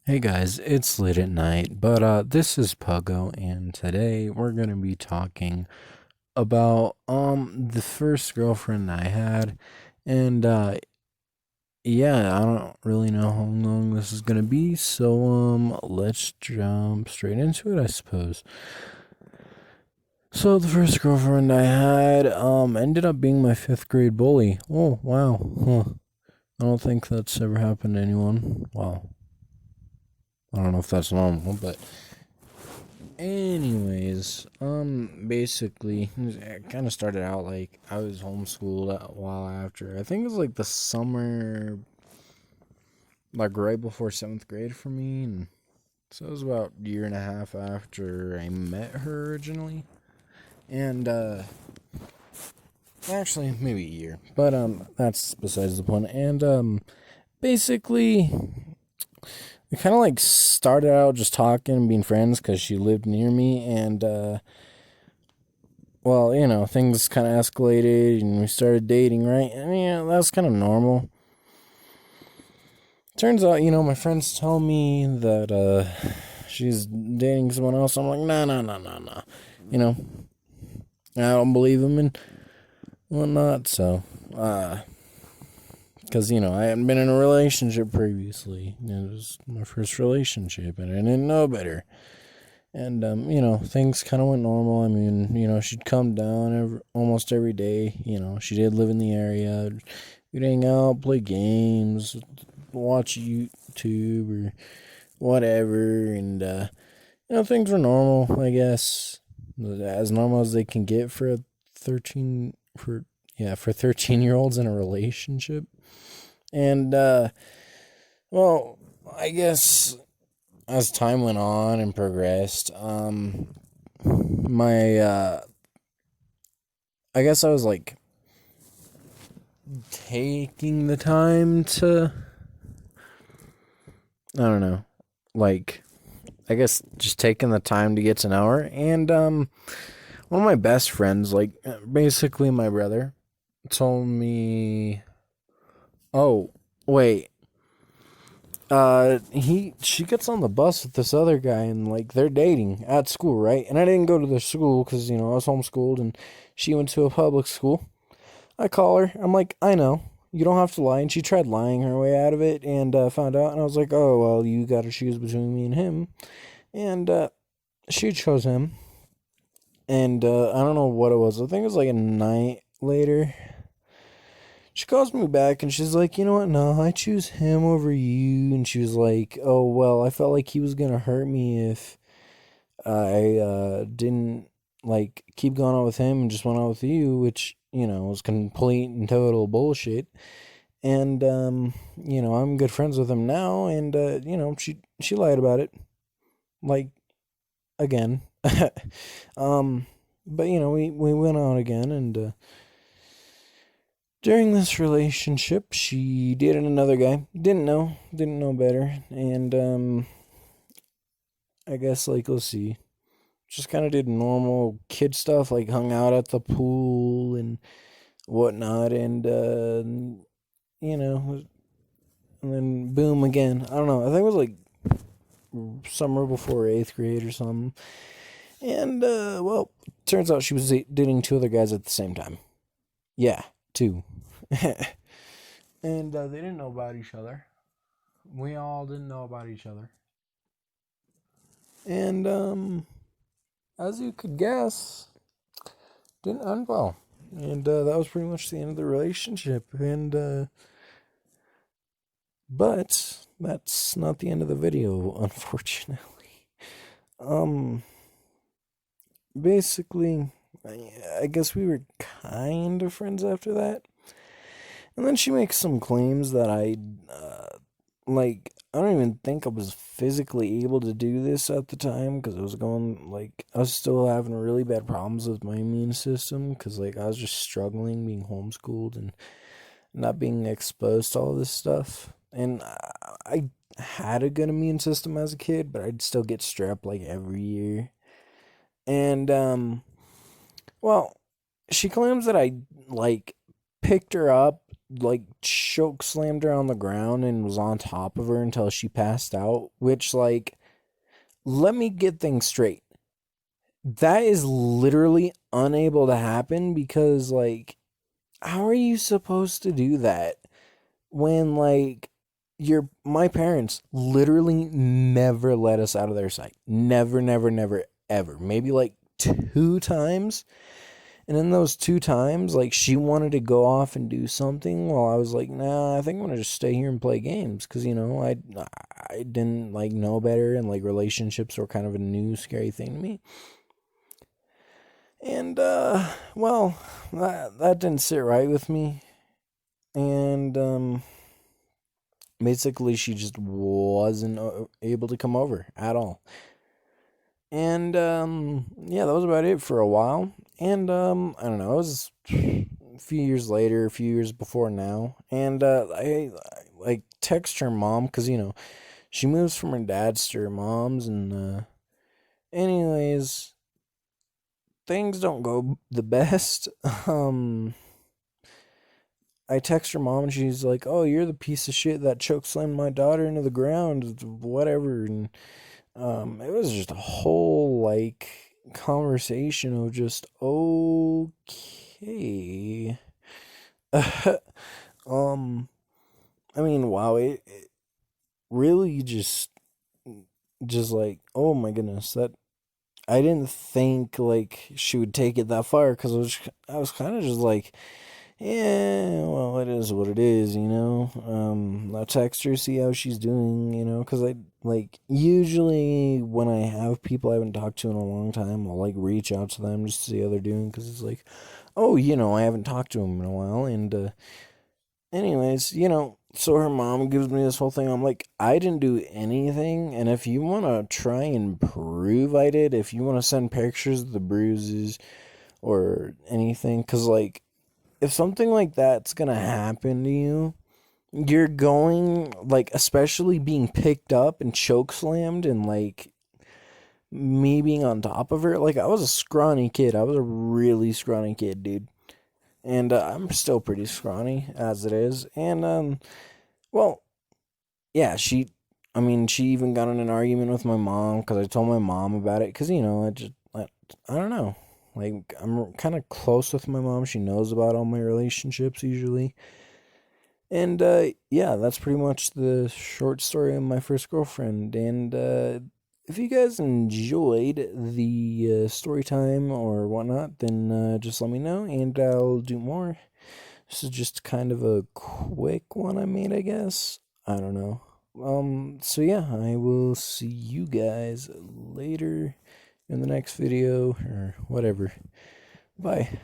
Hey guys, it's late at night, but this is Puggo, and today we're gonna be talking about the first girlfriend I had, and yeah, I don't really know how long this is gonna be, so let's jump straight into it, I suppose. So the first girlfriend I had ended up being my fifth grade bully. Oh wow, huh? I don't think that's ever happened to anyone. Wow, I don't know if that's normal, but anyways, basically, it kind of started out like I was homeschooled a while after. I think it was like the summer, like right before seventh grade for me, and so it was about a year and a half after I met her originally, and actually maybe a year, but that's besides the point. And basically, we kind of like started out just talking and being friends because she lived near me, and well, things kind of escalated and we started dating, right? I mean, yeah, that's kind of normal. Turns out, my friends tell me that she's dating someone else. I'm like, nah, nah, nah, nah, nah. You know, I don't believe them and whatnot. So, because, I hadn't been in a relationship previously. It was my first relationship and I didn't know better. And, things kind of went normal. I mean, she'd come down almost every day. She did live in the area. We'd hang out, play games, watch YouTube or whatever. And, things were normal, I guess. As normal as they can get for 13-year-olds in a relationship. And, well, I guess as time went on and progressed, my I guess I was like taking the time to, I don't know, like I guess just taking the time to get to know her. And one of my best friends, like basically my brother, told me, "Oh, wait, she gets on the bus with this other guy and like they're dating at school, right?" And I didn't go to their school because I was homeschooled and she went to a public school. I call her. I'm like, I know. You don't have to lie. And she tried lying her way out of it and found out. And I was like, oh, well, you got to choose between me and him. And she chose him. And I don't know what it was. I think it was like a night later. She calls me back and she's like, you know what? No, I choose him over you. And she was like, oh, well, I felt like he was going to hurt me if I didn't like keep going on with him and just went on with you, which, was complete and total bullshit. And I'm good friends with him now, and she lied about it, like again. um, but we went on again, and during this relationship, she dated another guy. Didn't know better, and I guess like let's see, just kind of did normal kid stuff, like hung out at the pool and whatnot, and you know, and then boom again. I don't know. I think it was like summer before eighth grade or something. And well, turns out she was dating two other guys at the same time. Yeah, two. And they didn't know about each other. We all didn't know about each other. And as you could guess, didn't end well. And that was pretty much the end of the relationship. And but that's not the end of the video, unfortunately. Um, basically, I guess we were kind of friends after that. And then she makes some claims that like, I don't even think I was physically able to do this at the time because I was still having really bad problems with my immune system because, like, I was just struggling being homeschooled and not being exposed to all this stuff. And I had a good immune system as a kid, but I'd still get strep like every year. And, well, she claims that I, like, picked her up like choke slammed her on the ground and was on top of her until she passed out, which, like, let me get things straight. That is literally unable to happen because, like, how are you supposed to do that when, like, my parents literally never let us out of their sight? Never, never, never, ever. Maybe like 2 times. And in those 2 times, like, she wanted to go off and do something while I was like, nah, I think I'm gonna just stay here and play games. Cause, I didn't, like, know better, and, like, relationships were kind of a new scary thing to me. And, well, that didn't sit right with me. And, basically, she just wasn't able to come over at all. And, yeah, that was about it for a while. And, I don't know, it was a few years later, a few years before now. And, I like, text her mom, because, she moves from her dad's to her mom's. And, anyways, things don't go the best. I text her mom and she's like, "Oh, you're the piece of shit that chokeslammed my daughter into the ground, whatever." And it was just a whole, like, conversation of just okay. um, I mean, wow, it really just like, oh my goodness, that I didn't think, like, she would take it that far, because I was kind of just like, yeah, well, it is what it is, I text her, see how she's doing, because I, like, usually when I have people I haven't talked to in a long time, I'll, like, reach out to them just to see how they're doing, because it's like, oh, I haven't talked to them in a while. And, anyways, so her mom gives me this whole thing. I'm like, I didn't do anything, and if you want to try and prove I did, if you want to send pictures of the bruises or anything, because, like, if something like that's gonna happen to you, you're going, like, especially being picked up and choke slammed, and, like, me being on top of her. Like, I was a scrawny kid. I was a really scrawny kid, dude. And, I'm still pretty scrawny as it is. And, well, yeah, she even got in an argument with my mom because I told my mom about it. Because, I don't know. Like, I'm kind of close with my mom. She knows about all my relationships usually. And, yeah, that's pretty much the short story of my first girlfriend. And, if you guys enjoyed the story time or whatnot, then just let me know and I'll do more. This is just kind of a quick one I made, I guess. I don't know. So yeah, I will see you guys later in the next video or whatever. Bye.